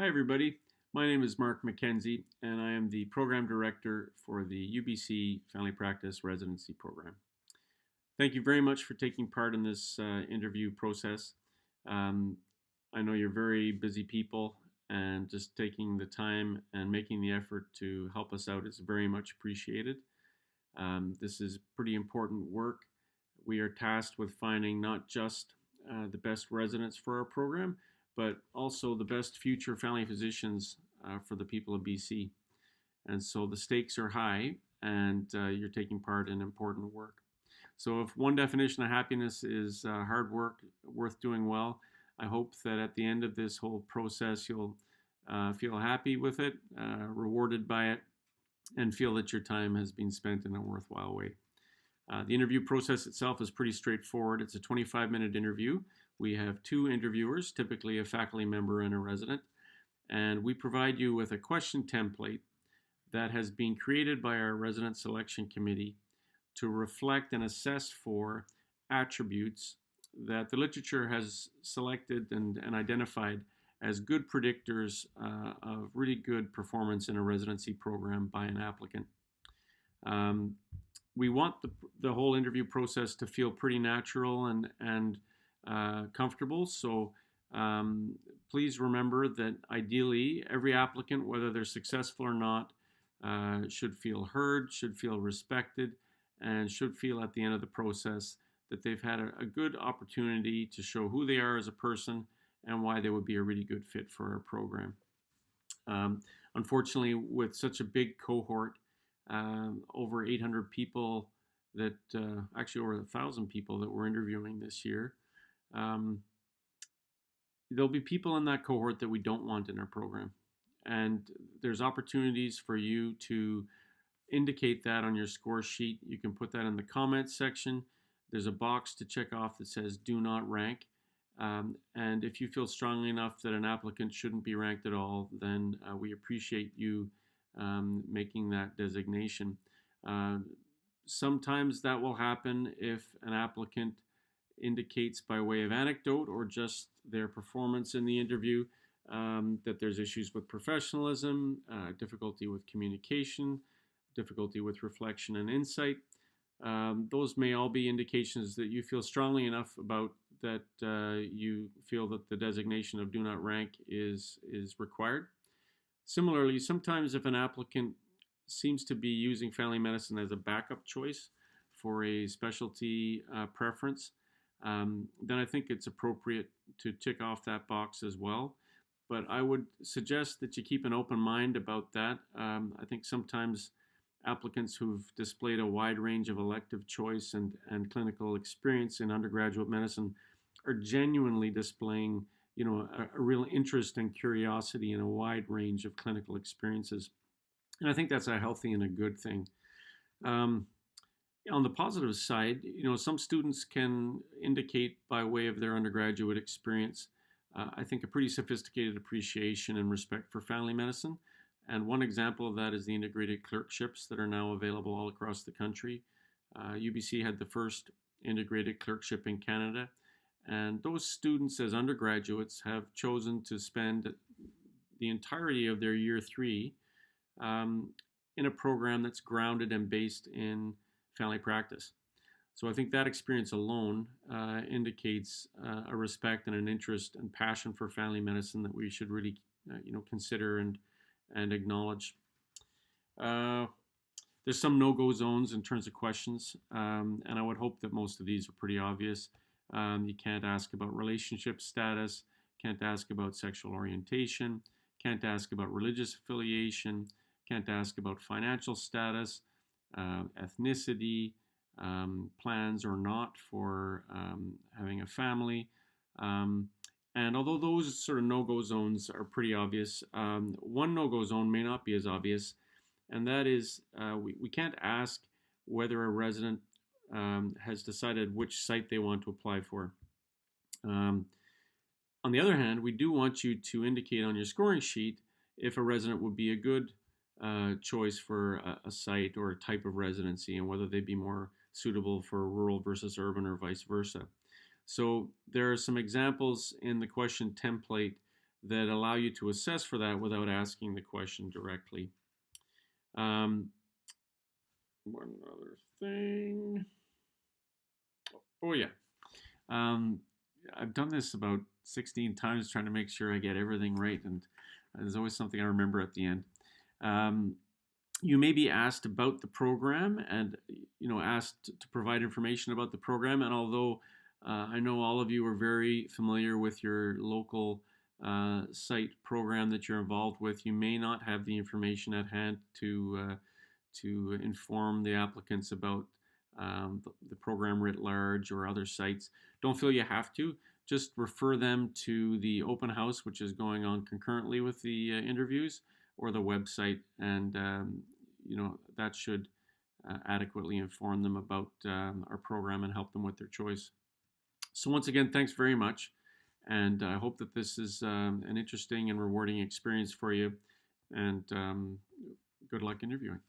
Hi, everybody. My name is Mark McKenzie, and I am the Program Director for the UBC Family Practice Residency Program. Thank you very much for taking part in this interview process. Um, I know you're very busy people, and just taking the time and making the effort to help us out is very much appreciated. This is pretty important work. We are tasked with finding not just the best residents for our program, but also the best future family physicians for the people of BC. And so the stakes are high, and you're taking part in important work. So, if one definition of happiness is hard work worth doing well, I hope that at the end of this whole process, you'll feel happy with it, rewarded by it, and feel that your time has been spent in a worthwhile way. The interview process itself is pretty straightforward. It's a 25-minute interview. We have two interviewers, typically a faculty member and a resident, and we provide you with a question template that has been created by our resident selection committee to reflect and assess for attributes that the literature has selected and identified as good predictors of really good performance in a residency program by an applicant. Um, we want the whole interview process to feel pretty natural and comfortable. So um, please remember that ideally every applicant, whether they're successful or not, should feel heard, should feel respected, and should feel at the end of the process that they've had a good opportunity to show who they are as a person and why they would be a really good fit for our program. Um, Unfortunately, with such a big cohort, over 800 people that actually over 1,000 people that we're interviewing this year, um, there'll be people in that cohort that we don't want in our program. And there's opportunities for you to indicate that on your score sheet. You can put that in the comments section. There's a box to check off that says do not rank. And if you feel strongly enough that an applicant shouldn't be ranked at all, then we appreciate you making that designation. Uh, Sometimes that will happen if an applicant indicates by way of anecdote or just their performance in the interview that there's issues with professionalism, difficulty with communication, difficulty with reflection and insight. Those may all be indications that you feel strongly enough about that you feel that the designation of do not rank is required. Similarly, sometimes if an applicant seems to be using family medicine as a backup choice for a specialty preference, then I think it's appropriate to tick off that box as well. But I would suggest that you keep an open mind about that. I think sometimes applicants who've displayed a wide range of elective choice and clinical experience in undergraduate medicine are genuinely displaying a real interest and curiosity in a wide range of clinical experiences. And I think that's a healthy and a good thing. Um, on the positive side, some students can indicate by way of their undergraduate experience, I think, a pretty sophisticated appreciation and respect for family medicine. And one example of that is the integrated clerkships that are now available all across the country. UBC had the first integrated clerkship in Canada, and those students as undergraduates have chosen to spend the entirety of their year three um, in a program that's grounded and based in family practice. So I think that experience alone indicates a respect and an interest and passion for family medicine that we should really, consider and acknowledge. Uh, there's some no-go zones in terms of questions, and I would hope that most of these are pretty obvious. You can't ask about relationship status, can't ask about sexual orientation, can't ask about religious affiliation, can't ask about financial status, ethnicity, plans or not for having a family. And although those sort of no-go zones are pretty obvious, one no-go zone may not be as obvious, and that is we can't ask whether a resident has decided which site they want to apply for. Um, on the other hand, we do want you to indicate on your scoring sheet if a resident would be a good choice for a site or a type of residency and whether they'd be more suitable for rural versus urban or vice versa. So there are some examples in the question template that allow you to assess for that without asking the question directly. One other thing. Oh, yeah. I've done this about 16 times trying to make sure I get everything right, and there's always something I remember at the end. You may be asked about the program and asked to provide information about the program. And although I know all of you are very familiar with your local site program that you're involved with, you may not have the information at hand to inform the applicants about the program writ large or other sites. Don't feel you have to. Just refer them to the open house, which is going on concurrently with the interviews, or the website, and that should adequately inform them about our program and help them with their choice. So once again, thanks very much, and I hope that this is an interesting and rewarding experience for you, and good luck interviewing.